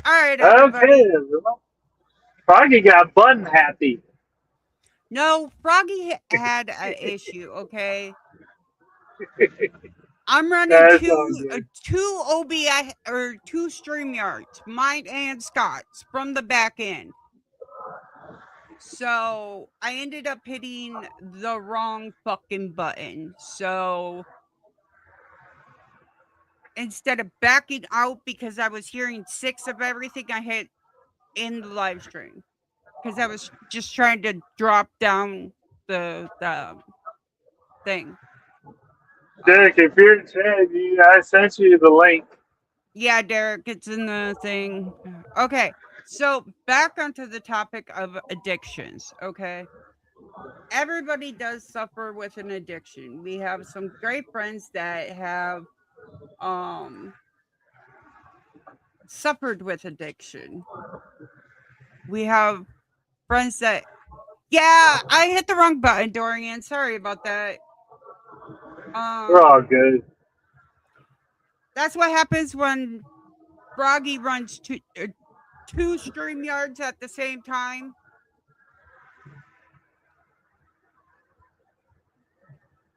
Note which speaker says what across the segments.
Speaker 1: All right,
Speaker 2: Okay,
Speaker 1: everybody.
Speaker 2: well, Froggy got button happy.
Speaker 1: No, Froggy had an issue. Okay, I'm running
Speaker 2: That's all good.
Speaker 1: two OBI or two StreamYards, mine and Scott's from the back end. So I ended up hitting the wrong fucking button. So instead of backing out because I was hearing six of everything, I hit in the live stream because I was just trying to drop down the thing.
Speaker 2: Derek,
Speaker 1: Um,
Speaker 2: if you're in chat, I sent you the link.
Speaker 1: yeah, Derek, it's in the thing. Okay, so back onto the topic of addictions. Okay, everybody does suffer with an addiction. We have some great friends that have um suffered with addiction. We have friends that yeah, I hit the wrong button, Dorian. Sorry about that.
Speaker 2: We're all
Speaker 1: Um,
Speaker 2: good.
Speaker 1: that's what happens when Froggy runs two stream yards at the same time.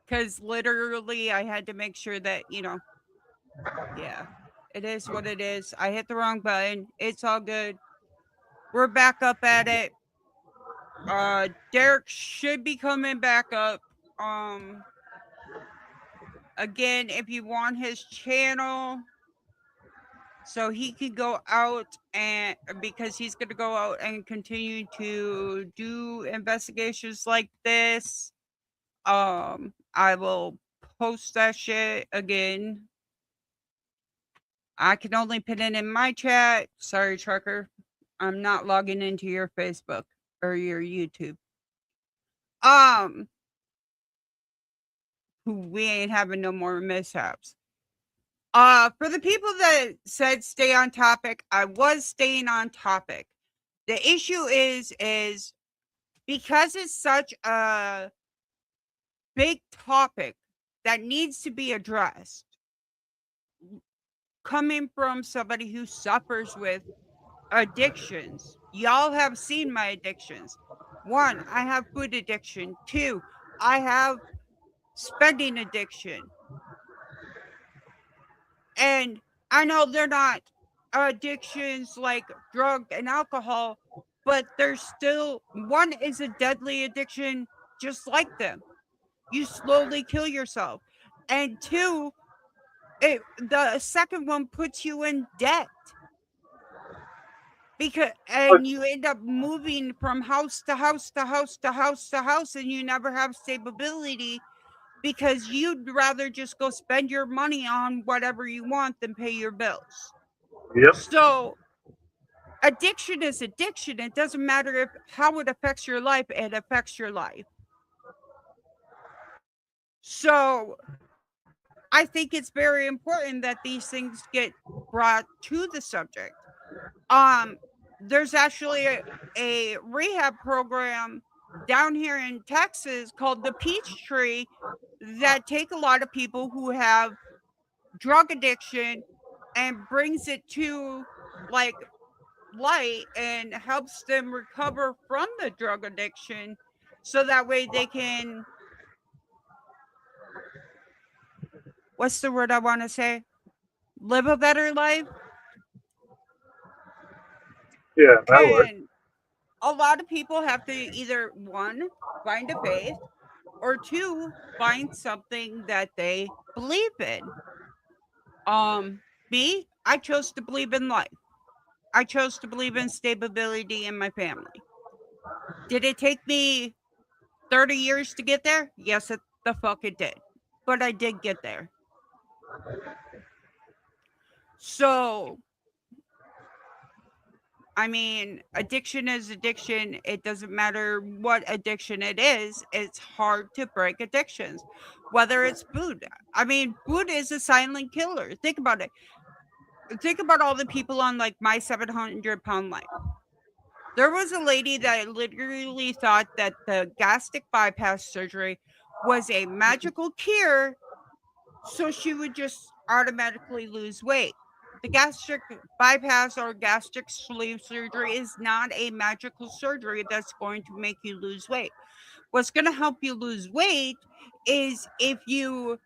Speaker 1: Because literally, I had to make sure that yeah, it is what it is. I hit the wrong button. It's all good. We're back up at it. Derek should be coming back up. Um, again, if you want his channel, so he could go out and because he's going to go out and continue to do investigations like this. I will post that shit again. I can only put it in my chat. Sorry, trucker. I'm not logging into your Facebook or your YouTube. Um, we ain't having no more mishaps. For the people that said stay on topic, I was staying on topic. The issue is because it's such a big topic that needs to be addressed. Coming from somebody who suffers with addictions, y'all have seen my addictions. One, I have food addiction. Two, I have spending addiction. And I know they're not addictions like drug and alcohol, but there's still one is a deadly addiction just like them. You slowly kill yourself. And two, the second one puts you in debt because
Speaker 2: But,
Speaker 1: and you end up moving from house to house to house to house to house and you never have stability because you'd rather just go spend your money on whatever you want than pay your bills.
Speaker 2: yep.
Speaker 1: So addiction is addiction. It doesn't matter if how it affects your life, it affects your life. So I think it's very important that these things get brought to the subject. Um, there's actually a rehab program down here in Texas called the Peach Tree that take a lot of people who have drug addiction and brings it to like light and helps them recover from the drug addiction so that way they can what's the word I want to say? Live a better life.
Speaker 2: Yeah, that worked.
Speaker 1: And a lot of people have to either one, find a faith, or two, find something that they believe in. Me, I chose to believe in life. I chose to believe in stability in my family. Did it take me 30 years to get there? Yes, it the fuck it did. But I did get there. So, I mean, addiction is addiction. It doesn't matter what addiction it is. It's hard to break addictions, whether it's food. I mean, food is a silent killer. Think about it. Think about all the people on like my 700-pound life. There was a lady that literally thought that the gastric bypass surgery was a magical cure so she would just automatically lose weight. the gastric bypass or gastric sleeve surgery is not a magical surgery that's going to make you lose weight. What's going to help you lose weight is if you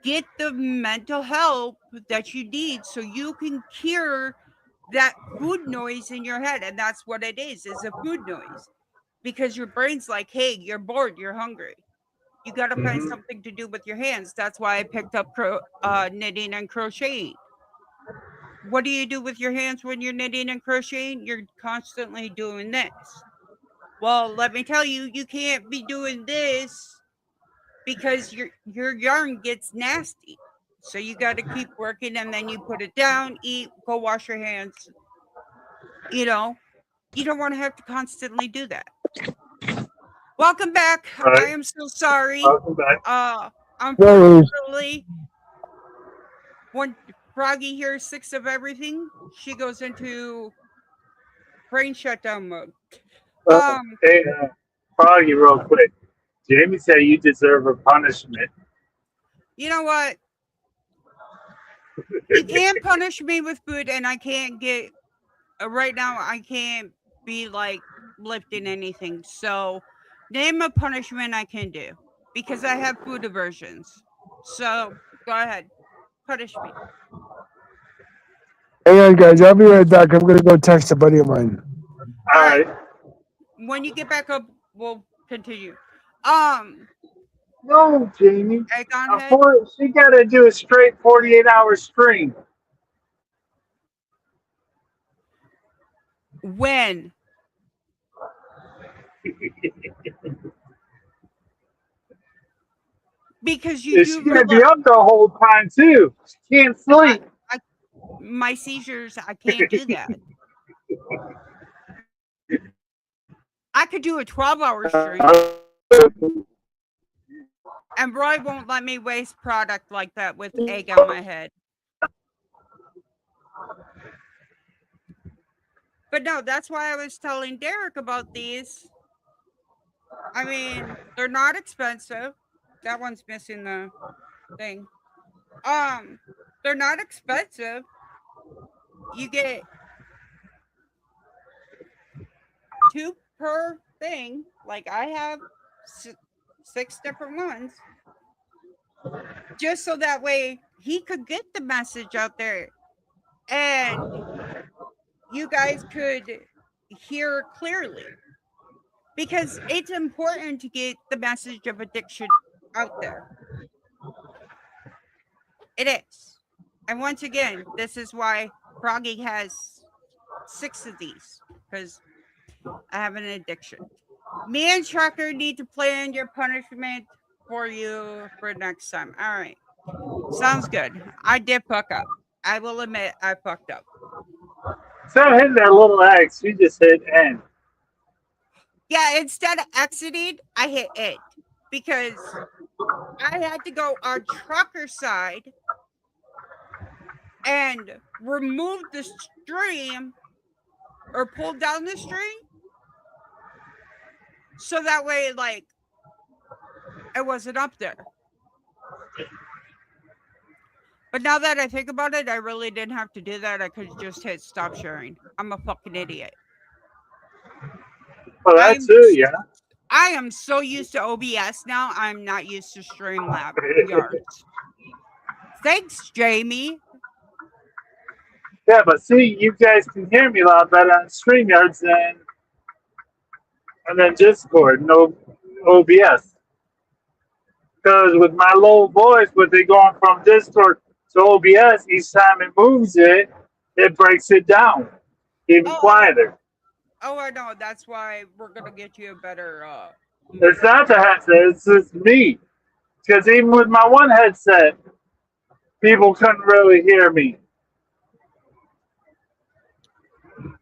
Speaker 1: get the mental help that you need so you can cure that food noise in your head. And that's what it is a food noise, because your brain's like, hey, you're bored, you're hungry, you got to find something to do with your hands. That's why I picked up knitting and crocheting. What do you do with your hands when you're knitting and crocheting? You're constantly doing this. Well, let me tell you, you can't be doing this because your yarn gets nasty. So you got to keep working, and then you put it down, eat, go wash your hands. You know, you don't want to have to constantly do that. Welcome back.
Speaker 2: Right.
Speaker 1: I am so sorry.
Speaker 2: Welcome back.
Speaker 1: Unfortunately, when Froggy hears 6 of everything, she goes into brain shutdown mode.
Speaker 2: Hey, Froggy, real quick. Jamie said you deserve a punishment.
Speaker 1: You know what? You can't punish me with food, and I can't get right now. I can't be like lifting anything. So, name a punishment I can do because I have food aversions. So, go ahead, punish me.
Speaker 3: Hang on, guys. I'll be right back. I'm gonna go text a buddy of mine.
Speaker 2: All right.
Speaker 1: When you get back up, we'll continue.
Speaker 2: No, Jamie.
Speaker 1: Egg on head.
Speaker 2: She got to do a straight 48-hour stream.
Speaker 1: When? Because you
Speaker 2: She's going to be up the whole time, too. She can't sleep.
Speaker 1: My seizures, I can't do that. I could do a 12-hour stream. And Roy won't let me waste product like that with egg on my head. But no, that's why I was telling Derek about these. I mean, they're not expensive. That one's missing the thing. They're not expensive. You get 2 per thing. Like I have 6 different ones. Just so that way he could get the message out there and you guys could hear clearly. Because it's important to get the message of addiction out there. It is. And once again, this is why Froggy has 6 of these. Because I have an addiction. Me and Trucker need to plan your punishment for you for next time. All right. Sounds good. I did fuck up. I will admit I fucked up.
Speaker 2: So hitting that little X, you just hit N.
Speaker 1: Yeah, instead of exiting, I hit it because I had to go on Trucker side and remove the stream or pull down the stream. So that way, like, it wasn't up there. But now that I think about it, I really didn't have to do that. I could just hit stop sharing. I'm a fucking idiot.
Speaker 2: Well, that too, yeah.
Speaker 1: I am so used to OBS now. I'm not used to Streamlabs yards. Thanks, Jamie.
Speaker 2: Yeah, but see, you guys can hear me a lot better on StreamYards and then Discord, no OBS. Because with my low voice, with it going from Discord to OBS, each time it moves it, it breaks it down, even quieter.
Speaker 1: I know. That's why we're gonna get you a better.
Speaker 2: It's not the headset; it's just me. Because even with my one headset, people couldn't really hear me.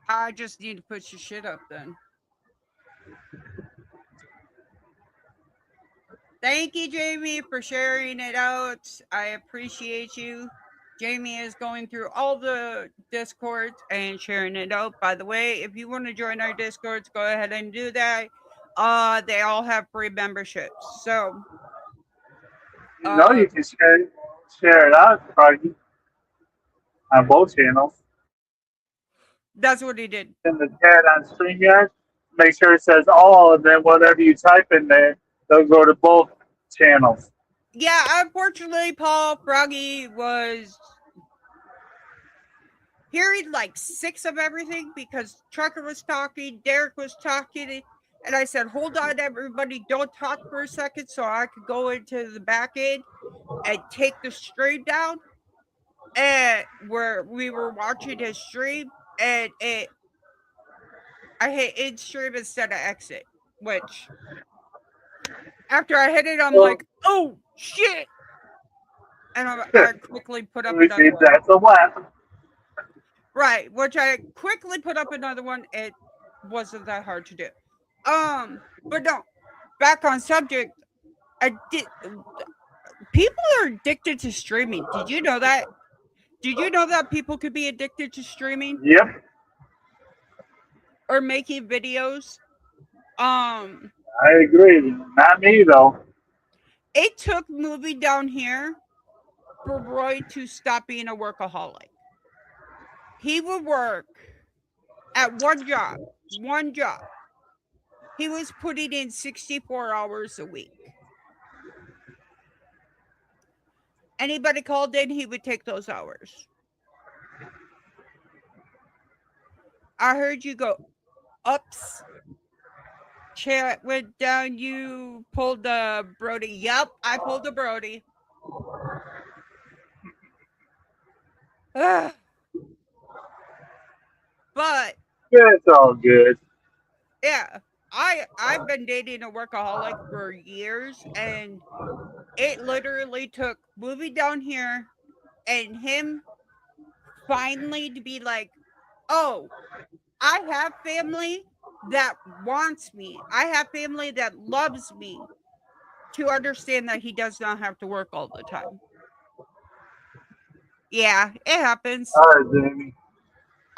Speaker 1: I just need to put your shit up then. Thank you, Jamie, for sharing it out. I appreciate you. Jamie is going through all the Discords and sharing it out. By the way, if you want to join our Discords, go ahead and do that. They all have free memberships. So
Speaker 2: you can share it out, Froggy. on both channels.
Speaker 1: That's what he did.
Speaker 2: In the chat on StreamYard, make sure it says all, and then whatever you type in there, they'll go to both channels.
Speaker 1: Yeah, unfortunately, Paul Froggy was hearing like 6 of everything because Trucker was talking, Derek was talking, and I said, hold on, everybody, don't talk for a second so I could go into the back end and take the stream down. And where we were watching his stream, and I hit in stream instead of exit, which after I hit it, I'm like, oh shit. And I quickly put up another one.
Speaker 2: That's a weapon.
Speaker 1: Right, which I quickly put up another one. It wasn't that hard to do. But no, back on subject. People are addicted to streaming. Did you know that? Did you know that people could be addicted to streaming?
Speaker 2: Yep.
Speaker 1: Or making videos?
Speaker 2: I agree. Not me though.
Speaker 1: It took moving down here for Roy to stop being a workaholic. He would work at one job. He was putting in 64 hours a week. Anybody called in, he would take those hours. I heard you go, ups. Chat went down, you pulled the Brody. Yep, I pulled the Brody. But
Speaker 2: yeah, it's all good.
Speaker 1: Yeah, I've been dating a workaholic for years, and it literally took moving down here and him finally to be like, oh, I have family that wants me. I have family that loves me, to understand that he does not have to work all the time. Yeah, it happens.
Speaker 2: All right, Jamie.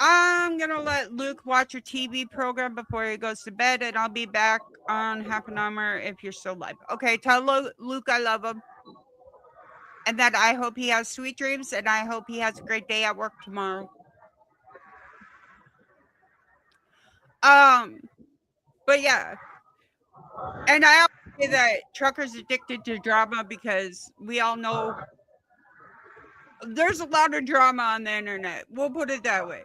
Speaker 1: I'm going to let Luke watch a TV program before he goes to bed, and I'll be back on half an hour if you're still live. Okay, tell Luke I love him, and that I hope he has sweet dreams, and I hope he has a great day at work tomorrow. But yeah, and I always say that Trucker's addicted to drama because we all know there's a lot of drama on the internet. We'll put it that way.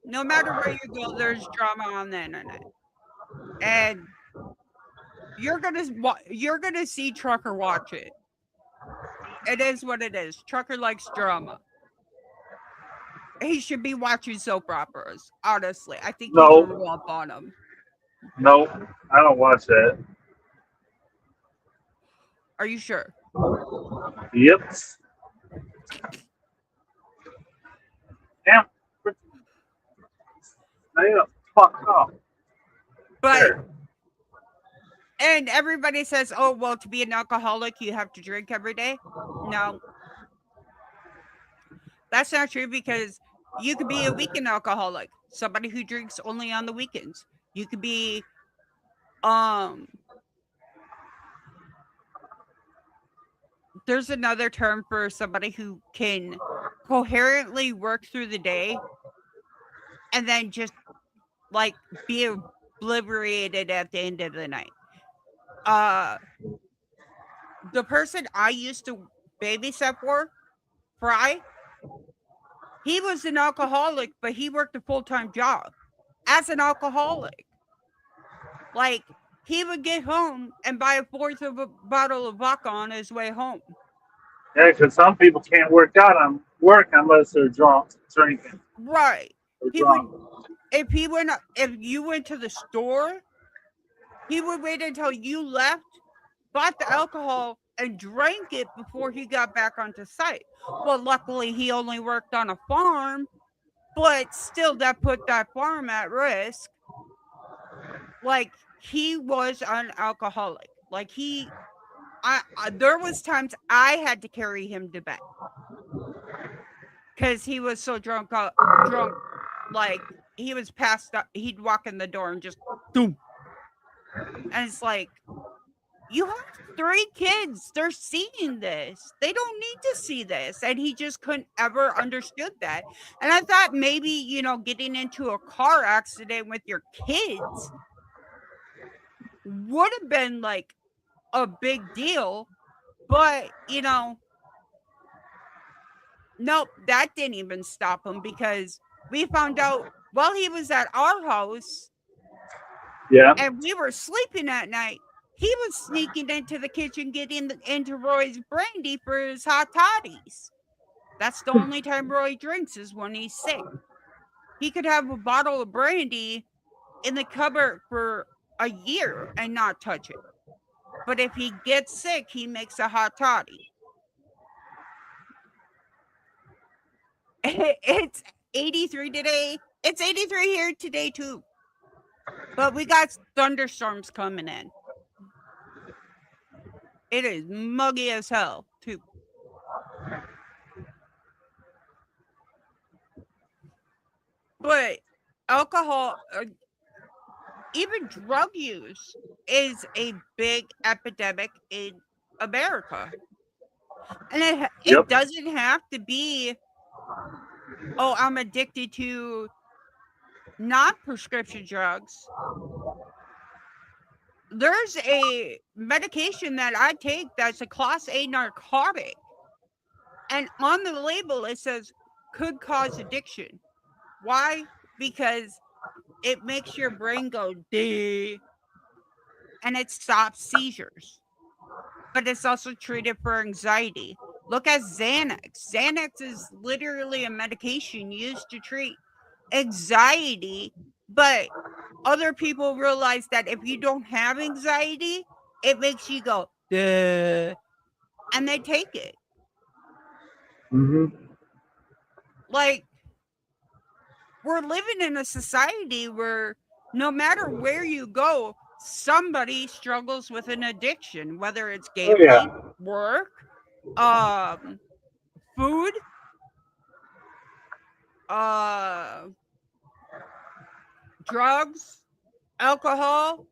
Speaker 1: No matter where you go, there's drama on the internet, and you're gonna see Trucker watch it. It is what it is. Trucker likes drama. He should be watching soap operas. Honestly, I think
Speaker 2: No.
Speaker 1: he grew up on them.
Speaker 2: No, I don't watch that.
Speaker 1: Are you sure?
Speaker 2: Yep. Damn. Stay the fuck up.
Speaker 1: But
Speaker 2: There.
Speaker 1: and everybody says, "Oh, well, to be an alcoholic, you have to drink every day." No, that's not true, because you could be a weekend alcoholic, somebody who drinks only on the weekends. You could be, there's another term for somebody who can coherently work through the day and then just like be obliterated at the end of the night. The person I used to babysit for, Fry, he was an alcoholic, but he worked a full-time job as an alcoholic. Like, he would get home and buy a fourth of a bottle of vodka on his way home.
Speaker 2: Yeah, because some people can't work out on work unless they're drunk drinking.
Speaker 1: Right.
Speaker 2: Or
Speaker 1: He
Speaker 2: drunk.
Speaker 1: would, if you went to the store, he would wait until you left, bought the alcohol, and drank it before he got back onto site. Well, luckily he only worked on a farm, but still that put that farm at risk. Like, he was an alcoholic. Like, there was times I had to carry him to bed because he was so drunk, like he was passed up. He'd walk in the door and just boom. And it's like, You have 3 kids. They're seeing this. They don't need to see this. And he just couldn't ever understood that. And I thought maybe, getting into a car accident with your kids would have been like a big deal. But, nope, that didn't even stop him because we found out while he was at our house
Speaker 2: Yeah.
Speaker 1: and we were sleeping at night, he was sneaking into the kitchen, getting into Roy's brandy for his hot toddies. That's the only time Roy drinks is when he's sick. He could have a bottle of brandy in the cupboard for a year and not touch it. But if he gets sick, he makes a hot toddy. It's 83 today. It's 83 here today too. But we got thunderstorms coming in. It is muggy as hell too. But alcohol, even drug use, is a big epidemic in America. And it
Speaker 2: Yep.
Speaker 1: doesn't have to be, oh, I'm addicted to non-prescription drugs. There's a medication that I take that's a class A narcotic. And on the label, it says could cause addiction. Why? Because it makes your brain go dee, and it stops seizures. But it's also treated for anxiety. Look at Xanax. Xanax is literally a medication used to treat anxiety, but other people realize that if you don't have anxiety, it makes you go, duh, and they take it.
Speaker 2: Hmm.
Speaker 1: Like, we're living in a society where no matter where you go, somebody struggles with an addiction, whether it's gambling, work, food, drugs, alcohol.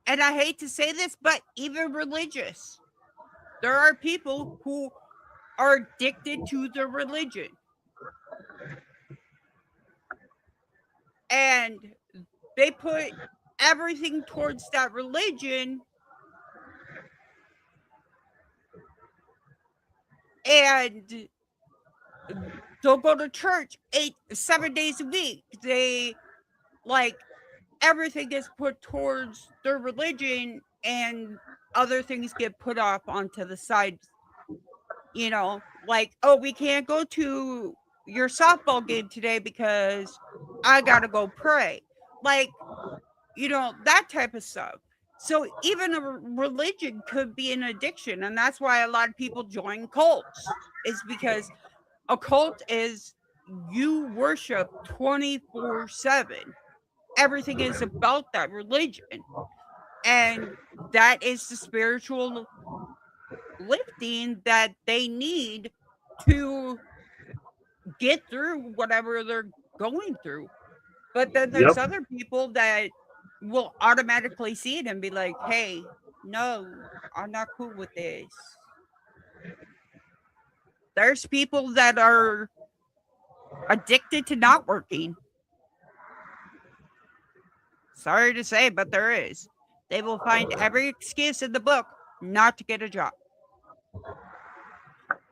Speaker 1: And I hate to say this, but even religious. There are people who are addicted to their religion. And they put everything towards that religion. And they'll go to church 7 days a week. They everything gets put towards their religion and other things get put off onto the side. Oh, we can't go to your softball game today because I gotta go pray. That type of stuff. So even a religion could be an addiction, and that's why a lot of people join cults, is because a cult is you worship 24/7. Everything is about that religion, and that is the spiritual lifting that they need to get through whatever they're going through. But then there's other people that will automatically see it and be like, hey, no, I'm not cool with this. There's people that are addicted to not working. Sorry to say, but there is. They will find every excuse in the book not to get a job.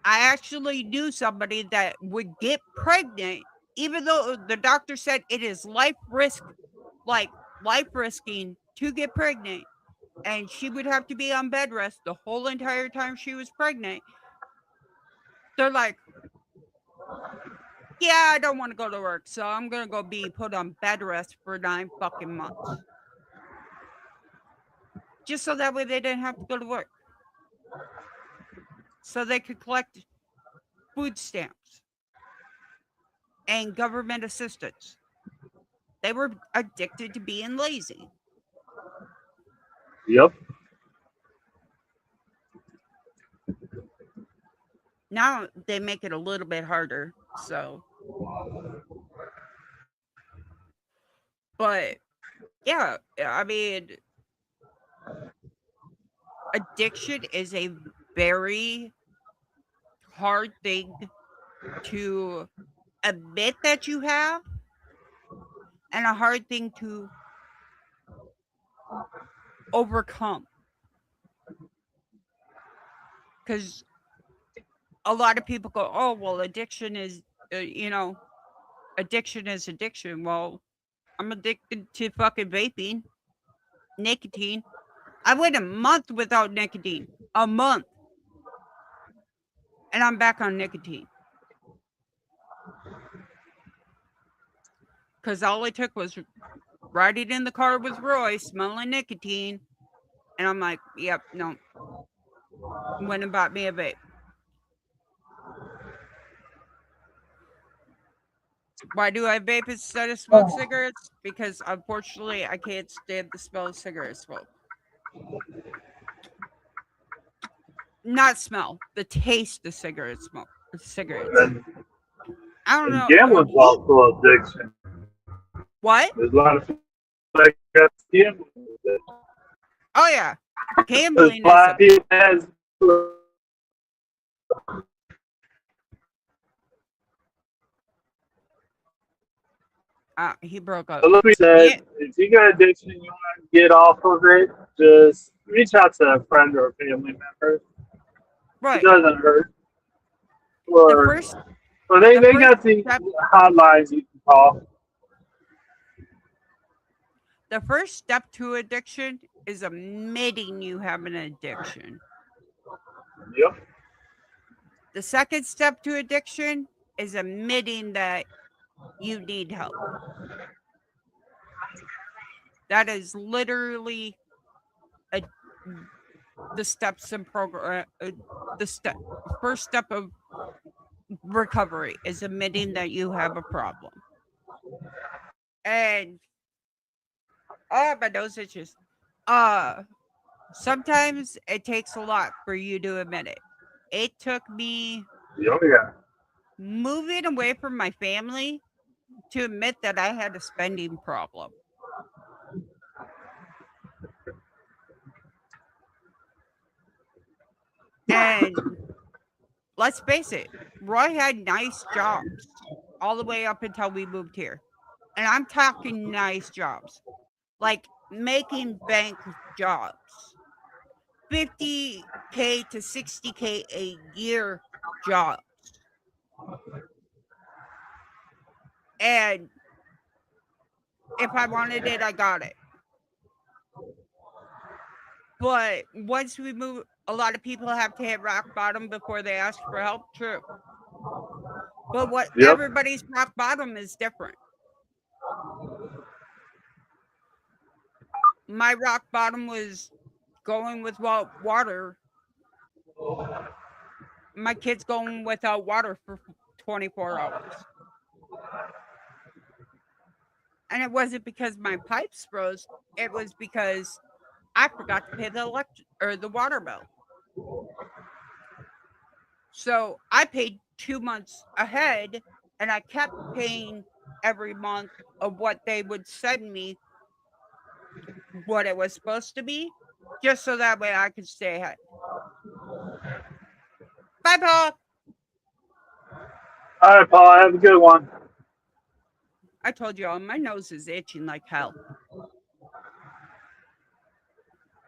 Speaker 1: I actually knew somebody that would get pregnant, even though the doctor said it is life risking to get pregnant, and she would have to be on bed rest the whole entire time she was pregnant. They're like, yeah, I don't want to go to work, so I'm gonna go be put on bed rest for 9 fucking months. Just so that way they didn't have to go to work. So they could collect food stamps and government assistance. They were addicted to being lazy.
Speaker 2: Yep.
Speaker 1: Now they make it a little bit harder, so. But Yeah, I mean, addiction is a very hard thing to admit that you have, and a hard thing to overcome. Because a lot of people go, "Oh, well, addiction is, addiction is addiction." Well, I'm addicted to fucking vaping, nicotine. I went a month without nicotine, a month, and I'm back on nicotine. Because all it took was riding in the car with Roy, smelling nicotine, and I'm like, "Yep, no." Went and bought me a vape. Why do I vape instead of smoke cigarettes? Because unfortunately, I can't stand the smell of cigarette smoke. Not smell, the taste of cigarette smoke. Cigarettes.
Speaker 2: And,
Speaker 1: I don't
Speaker 2: and
Speaker 1: know.
Speaker 2: gambling's also addiction.
Speaker 1: What?
Speaker 2: There's a lot of people that got gambling addiction.
Speaker 1: Oh yeah,
Speaker 2: There's
Speaker 1: gambling
Speaker 2: a lot of
Speaker 1: is.
Speaker 2: people that has
Speaker 1: He broke up.
Speaker 2: But like we said,
Speaker 1: Yeah,
Speaker 2: if you got addiction, you want to get off of it, just reach out to a friend or a family member. It
Speaker 1: right.
Speaker 2: doesn't hurt.
Speaker 1: The
Speaker 2: Or,
Speaker 1: first,
Speaker 2: or they,
Speaker 1: the
Speaker 2: they
Speaker 1: first
Speaker 2: got the
Speaker 1: step,
Speaker 2: hotlines you can call.
Speaker 1: the first step to addiction is admitting you have an addiction.
Speaker 2: Yep.
Speaker 1: The second step to addiction is admitting that you need help. That is literally a, the steps in program. First step of recovery is admitting that you have a problem. And my nose itches. Sometimes it takes a lot for you to admit it. It took me
Speaker 2: Oh, yeah.
Speaker 1: moving away from my family to admit that I had a spending problem. And let's face it, Roy had nice jobs all the way up until we moved here. And I'm talking nice jobs, like making bank jobs, 50K to 60K a year jobs. And if I wanted it, I got it. But once we move, a lot of people have to hit rock bottom before they ask for help. True. But what
Speaker 2: Yep.
Speaker 1: everybody's rock bottom is different. My rock bottom was going without water. My kid's going without water for 24 hours. And it wasn't because my pipes froze. It was because I forgot to pay the electric or the water bill. So I paid 2 months ahead, and I kept paying every month of what they would send me, what it was supposed to be, just so that way I could stay ahead. Bye, Paul.
Speaker 2: All right, Paul. Have a good one.
Speaker 1: I told you all, my nose is itching like hell.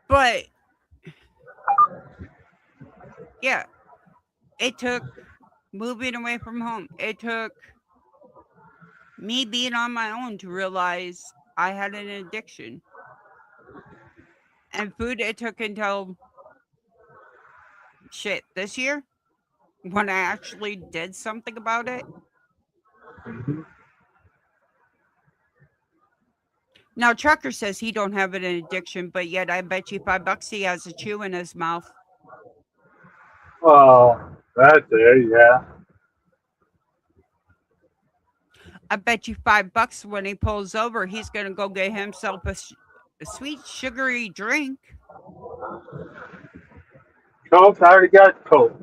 Speaker 1: But yeah, it took moving away from home. It took me being on my own to realize I had an addiction. And food, it took until this year when I actually did something about it. Now, Trucker says he don't have an addiction, but yet I bet you $5 he has a chew in his mouth.
Speaker 2: Oh, right there, yeah.
Speaker 1: I bet you $5 when he pulls over, he's going to go get himself a sweet, sugary drink.
Speaker 2: Coke, I already got Coke.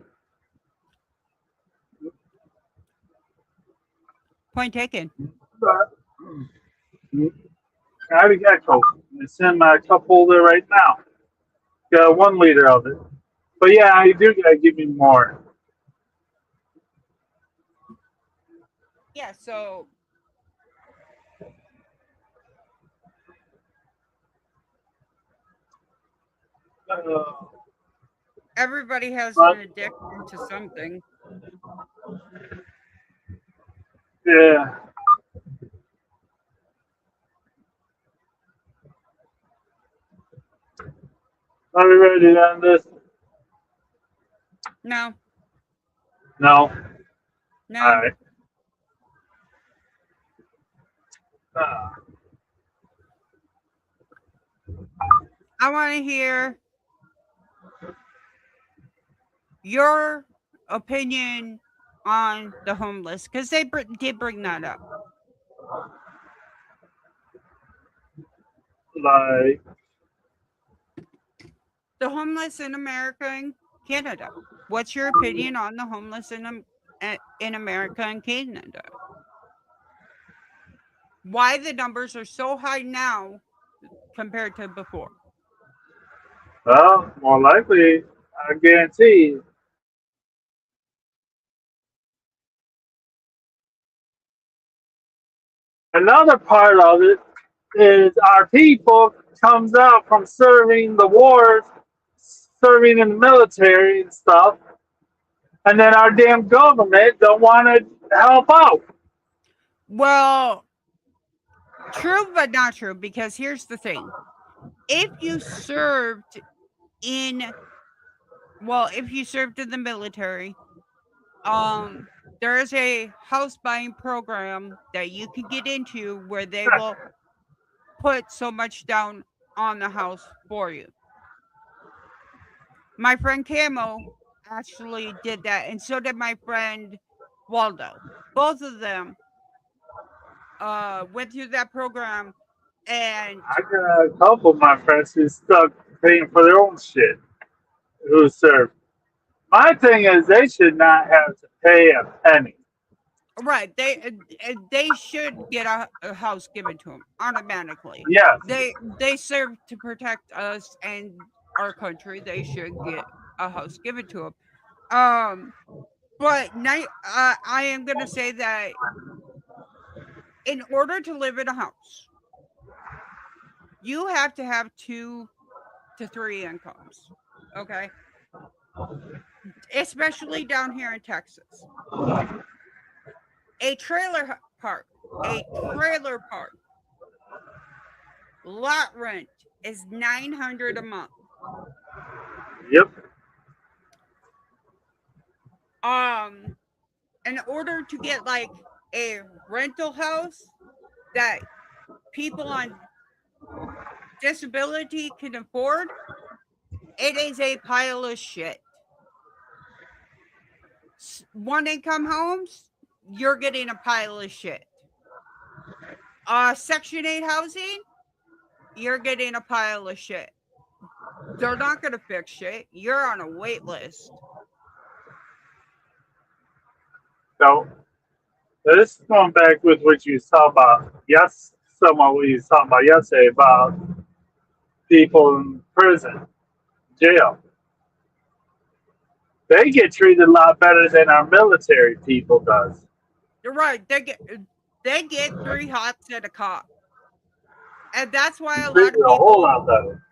Speaker 1: Point taken.
Speaker 2: I already got Coke. It's in my cup holder right now. Got 1 liter of it. But yeah, you do gotta give me more.
Speaker 1: Yeah, so
Speaker 2: Uh,
Speaker 1: everybody has an
Speaker 2: but
Speaker 1: addiction to something.
Speaker 2: yeah, are we ready to end this?
Speaker 1: No,
Speaker 2: No. All
Speaker 1: no.
Speaker 2: right. Uh,
Speaker 1: I want to hear your opinion on the homeless because they did bring that up.
Speaker 2: like,
Speaker 1: The homeless in America and Canada. What's your opinion on the homeless in America and Canada? Why the numbers are so high now compared to before?
Speaker 2: well, more likely, I guarantee. Another part of it is our people comes out from serving the wars, serving in the military and stuff, and then our damn government don't want to help out.
Speaker 1: Well, true, but not true, because here's the thing. If you served in the military, there is a house buying program that you can get into where they will put so much down on the house for you. My friend Camo actually did that, and so did my friend Waldo. Both of them went through that program, and
Speaker 2: I got a couple of my friends who stuck paying for their own shit who served. My thing is, they should not have to pay a penny.
Speaker 1: right, they should get a house given to them automatically.
Speaker 2: Yes,
Speaker 1: They serve to protect us and our country. They should get a house given to them. But I am gonna say that in order to live in a house, you have to have 2 to 3 incomes. Okay, especially down here in Texas. A trailer park lot rent is $900 a month.
Speaker 2: yep,
Speaker 1: In order to get like a rental house that people on disability can afford, it is a pile of shit. 1 income homes, you're getting a pile of shit. Section 8 housing, you're getting a pile of shit. They're not gonna fix shit. You're on a wait list.
Speaker 2: so this is going back with what you saw about yes, someone we was talking about yesterday about people in prison, jail. They get treated a lot better than our military people does.
Speaker 1: You're right. They get 3 hots at a cop. And that's why a lot
Speaker 2: Treated
Speaker 1: of
Speaker 2: a whole
Speaker 1: people
Speaker 2: lot better.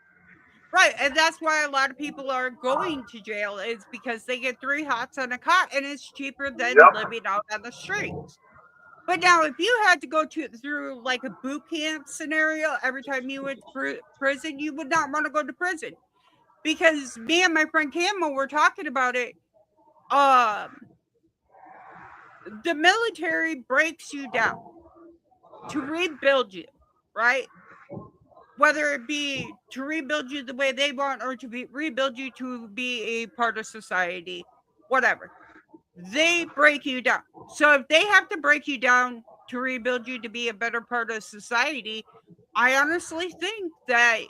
Speaker 1: right, and that's why a lot of people are going to jail is because they get 3 hots on a cot and it's cheaper than
Speaker 2: Yep.
Speaker 1: living out on the streets. But now if you had to go through like a boot camp scenario every time you went to prison, you would not want to go to prison. Because me and my friend Camo were talking about it. The military breaks you down to rebuild you, right? Whether it be to rebuild you the way they want or to rebuild you to be a part of society, whatever. They break you down. So if they have to break you down to rebuild you to be a better part of society, I honestly think that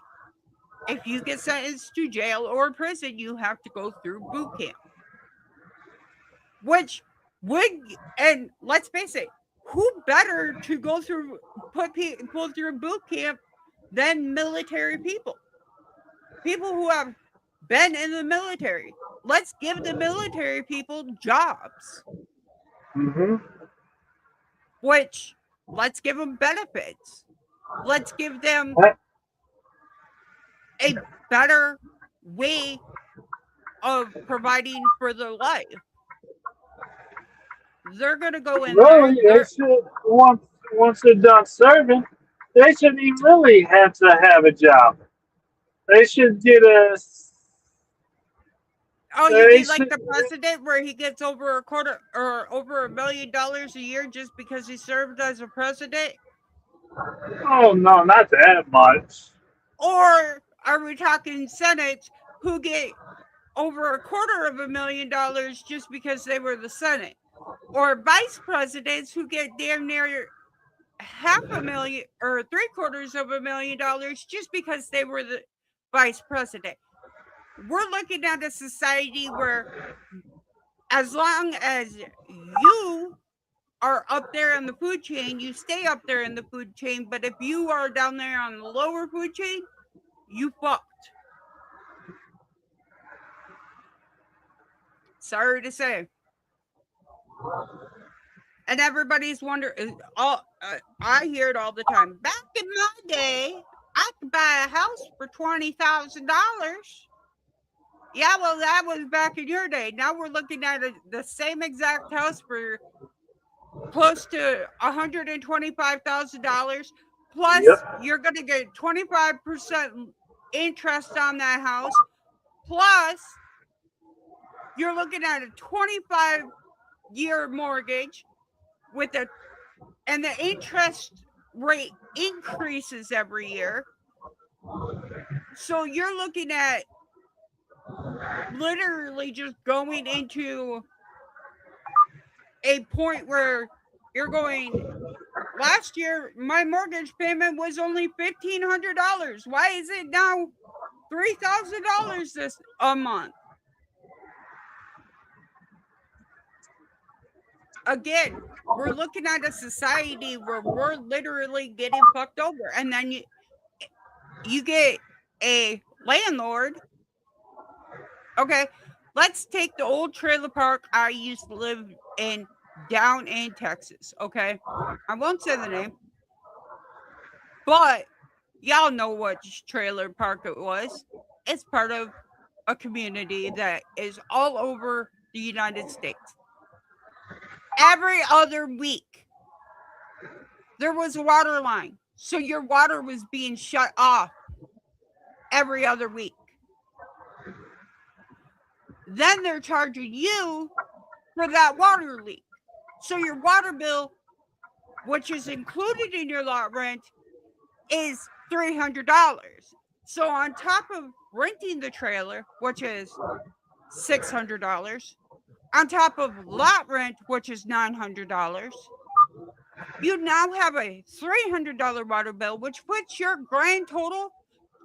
Speaker 1: if you get sentenced to jail or prison, you have to go through boot camp. Which would, and let's face it, who better to go through pull through boot camp than military people. People who have been in the military. Let's give the military people jobs.
Speaker 2: Mm-hmm.
Speaker 1: Which, let's give them benefits. Let's give them a better way of providing for their life. They're going to go in
Speaker 2: Really, they
Speaker 1: there.
Speaker 2: should, once they're done serving, they shouldn't even really have to have a job. They should get a.
Speaker 1: Oh, you
Speaker 2: They
Speaker 1: mean like
Speaker 2: should,
Speaker 1: the president where he gets over a quarter or over $1 million a year just because he served as a president?
Speaker 2: oh no, not that much.
Speaker 1: Or are we talking senates who get over $250,000 just because they were the Senate? Or vice presidents who get damn near $500,000 or $750,000 just because they were the vice president? We're looking at a society where as long as you are up there in the food chain, you stay up there in the food chain. But if you are down there on the lower food chain, you fucked. Sorry to say. And everybody's wondering, I hear it all the time. Back in my day, I could buy a house for $20,000. Yeah, well, that was back in your day. Now we're looking at the same exact house for close to $125,000. Plus, you're going to get 25% interest on that house. Plus, you're looking at a 25-year mortgage and the interest rate increases every year. So you're looking at literally just going into a point where you're going, last year my mortgage payment was only $1,500. Why is it now $3,000 this a month? Again, we're looking at a society where we're literally getting fucked over. And then you get a landlord. Okay, let's take the old trailer park I used to live in down in Texas. Okay, I won't say the name, but y'all know what trailer park it was. It's part of a community that is all over the United States. Every other week, there was a water line. So your water was being shut off every other week. Then they're charging you for that water leak. So your water bill, which is included in your lot rent, is $300. So on top of renting the trailer, which is $600, on top of lot rent, which is $900, you now have a $300 water bill, which puts your grand total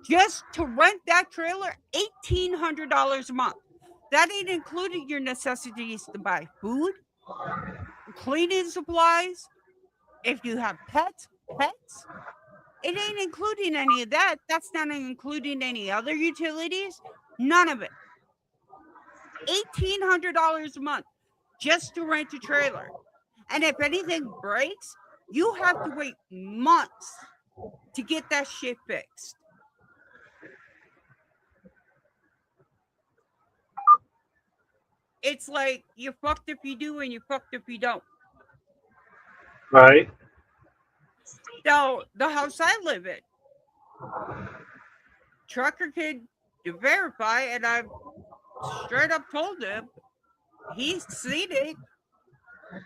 Speaker 1: just to rent that trailer $1,800 a month. That ain't including your necessities to buy food, cleaning supplies. If you have pets, it ain't including any of that. That's not including any other utilities. None of it. $1,800 a month just to rent a trailer. And if anything breaks, you have to wait months to get that shit fixed. It's like you're fucked if you do and you're fucked if you don't.
Speaker 2: Right.
Speaker 1: Now, the house I live in, Trucker can verify, and I've straight up told him, he's seen it.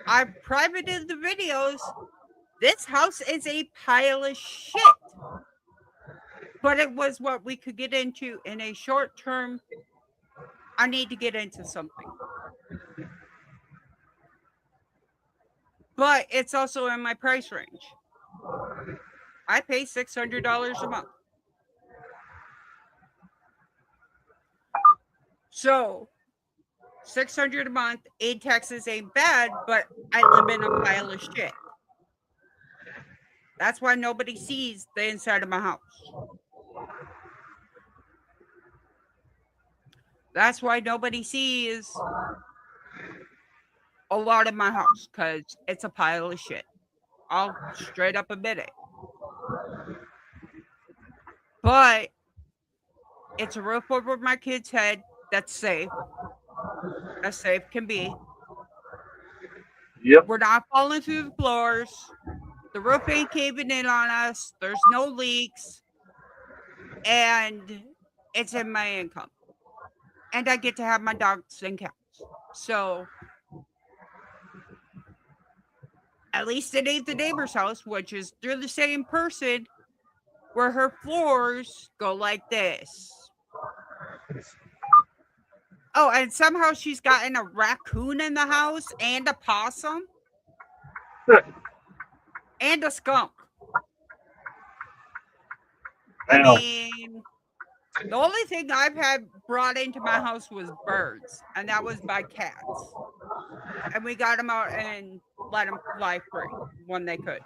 Speaker 1: I've privated the videos. This house is a pile of shit. But it was what we could get into in a short term. I need to get into something. But it's also in my price range. I pay $600 a month. So, $600 a month in Texas ain't bad, but I live in a pile of shit. That's why nobody sees the inside of my house. That's why nobody sees a lot of my house, because it's a pile of shit. I'll straight up admit it. But it's a roof over my kid's head that's safe, as safe can be.
Speaker 2: Yep.
Speaker 1: We're not falling through the floors. The roof ain't caving in on us. There's no leaks. And it's in my income. And I get to have my dogs and cats. So at least it ain't the neighbor's house, which is through the same person, where her floors go like this. Oh, and somehow she's gotten a raccoon in the house and a possum and a skunk. I
Speaker 2: Damn.
Speaker 1: mean, the only thing I've had brought into my house was birds, and that was by cats. And we got them out and let them fly free when they could.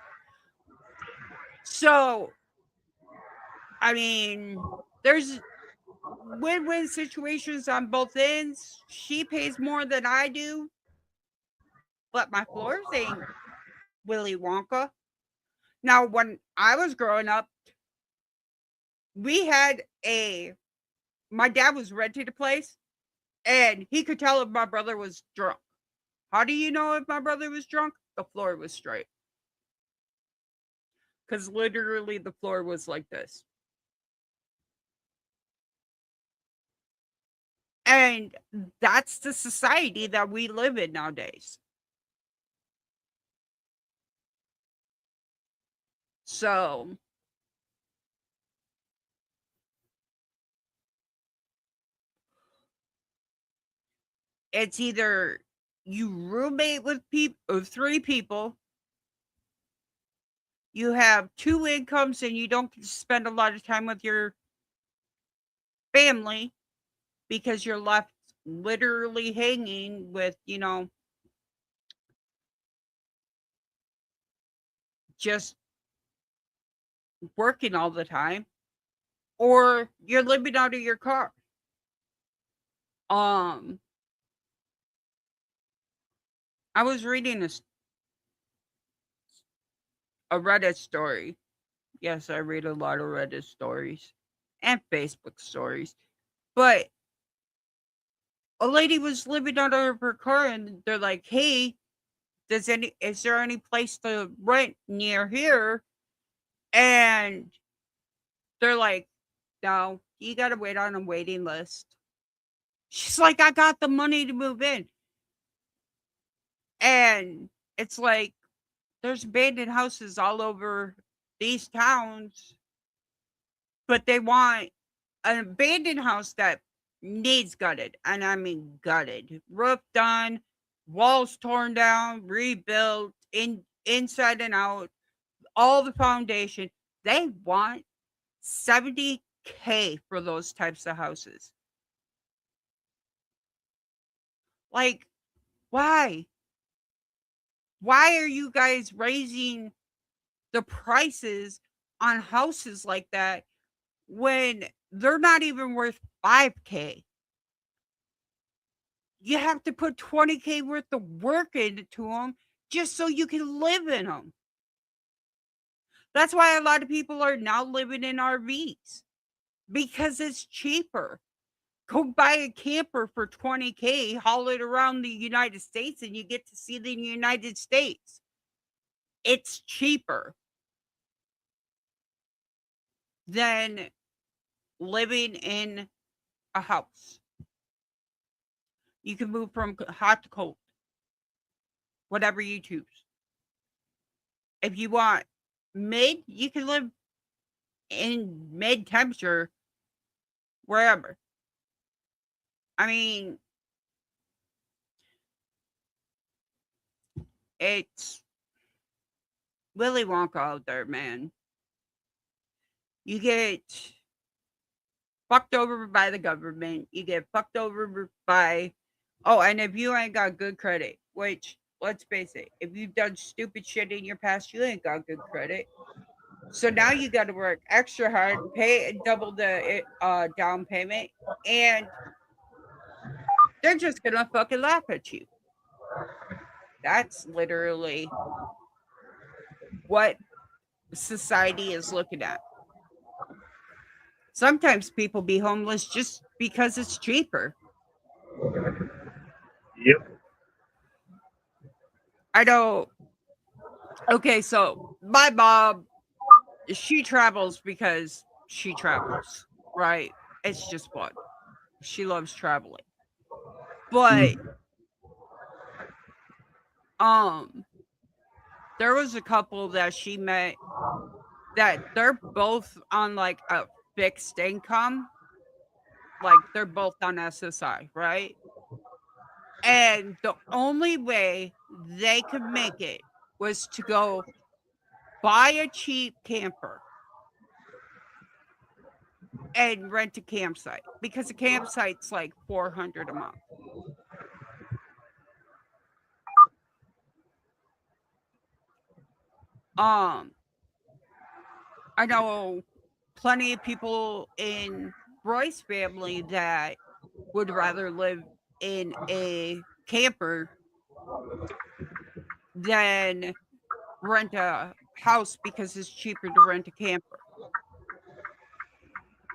Speaker 1: So, I mean, there's win-win situations on both ends. She pays more than I do, but my floors ain't Willy Wonka. Now, when I was growing up, we had my dad was renting a place, and he could tell if my brother was drunk. How do you know if my brother was drunk? The floor was straight. Because literally the floor was like this. And that's the society that we live in nowadays. So it's either you roommate with three people, you have two incomes, and you don't spend a lot of time with your family because you're left literally hanging with, just working all the time, or you're living out of your car. I was reading a Reddit story. Yes, I read a lot of Reddit stories and Facebook stories. But a lady was living out of her car, and they're like, "Hey, is there any place to rent near here?" And they're like, "No, you got to wait on a waiting list." She's like, "I got the money to move in." And it's like, there's abandoned houses all over these towns, but they want an abandoned house that needs gutted. And I mean gutted. Roof done, walls torn down, rebuilt, inside and out, all the foundation. They want $70K for those types of houses. Like, why? Why are you guys raising the prices on houses like that when they're not even worth $5K? You have to put $20K worth of work into them just so you can live in them. That's why a lot of people are now living in RVs, because it's cheaper. Go buy a camper for $20K, haul it around the United States, and you get to see the United States. It's cheaper than living in a house. You can move from hot to cold, whatever you choose. If you want mid, you can live in mid temperature wherever. I mean, it's Willy Wonka out there, man. You get fucked over by the government. You get fucked over by, and if you ain't got good credit, which let's face it, if you've done stupid shit in your past, you ain't got good credit. So now you got to work extra hard, pay double the down payment, and they're just gonna fucking laugh at you. That's literally what society is looking at. Sometimes people be homeless just because it's cheaper.
Speaker 2: Yep.
Speaker 1: I know. Okay, so my mom, she travels because she travels, right? It's just fun. She loves traveling. But there was a couple that she met that they're both on like a fixed income. Like they're both on SSI, right? And the only way they could make it was to go buy a cheap camper and rent a campsite because a campsite's like $400 a month. I know plenty of people in Roy's family that would rather live in a camper than rent a house because it's cheaper to rent a camper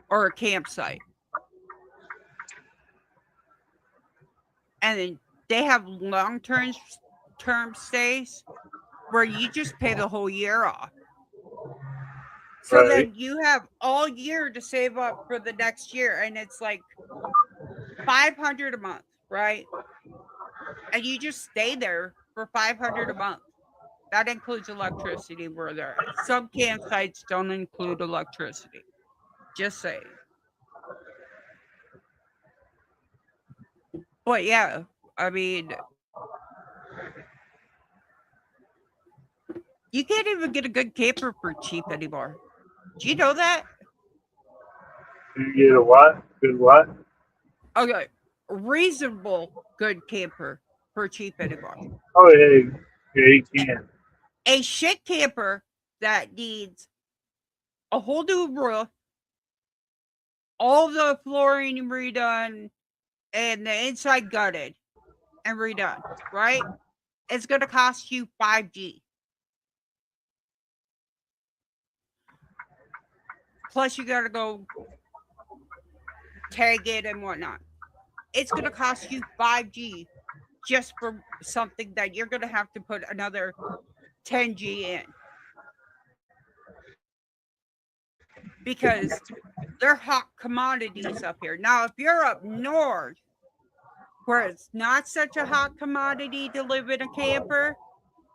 Speaker 1: or a campsite. And they have long-term stays where you just pay the whole year off. So then you have all year to save up for the next year, and it's like $500 a month, right? And you just stay there for $500 a month. That includes electricity where they're at. Some campsites don't include electricity. Just saying. But yeah, I mean, you can't even get a good camper for cheap anymore. Do you know that?
Speaker 2: You get a what? Good what?
Speaker 1: Okay, reasonable good camper for cheap anymore.
Speaker 2: Oh yeah, you can.
Speaker 1: A shit camper that needs a whole new roof, all the flooring redone, and the inside gutted and redone, right? It's going to cost you $5,000. Plus, you got to go tag it and whatnot. It's going to cost you $5,000 just for something that you're going to have to put another $10,000 in. Because they're hot commodities up here. Now, if you're up north, where it's not such a hot commodity to live in a camper,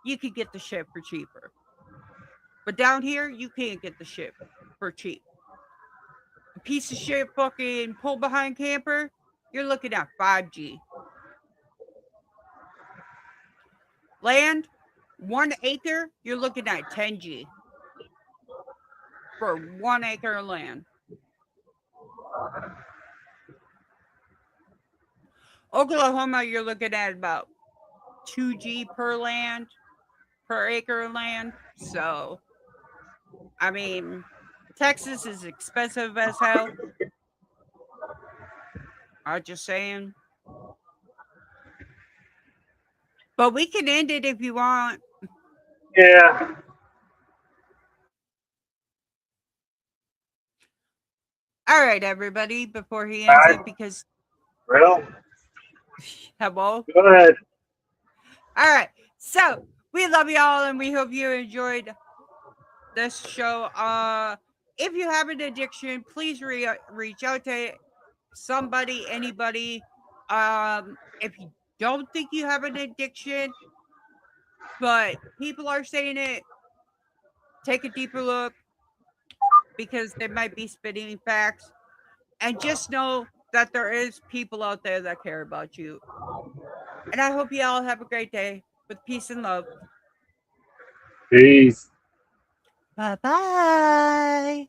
Speaker 1: you could get the shit for cheaper. But down here, you can't get the shit for cheap. A piece of shit fucking pull behind camper, you're looking at $5,000. Land, 1 acre, you're looking at $10,000 for 1 acre of land. Oklahoma, you're looking at about $2,000 per acre of land. So, I mean, Texas is expensive as hell. I'm just saying. But we can end it if you want.
Speaker 2: Yeah.
Speaker 1: All right, everybody, before he ends it, because...
Speaker 2: Well,
Speaker 1: hello?
Speaker 2: go ahead.
Speaker 1: All right. So, we love y'all, and we hope you enjoyed this show. If you have an addiction, please reach out to somebody, anybody. If you don't think you have an addiction, but people are saying it, take a deeper look, because they might be spitting facts. And just know that there is people out there that care about you. And I hope you all have a great day with peace and love.
Speaker 2: Peace.
Speaker 1: Bye-bye.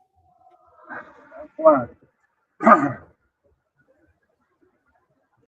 Speaker 2: Come on.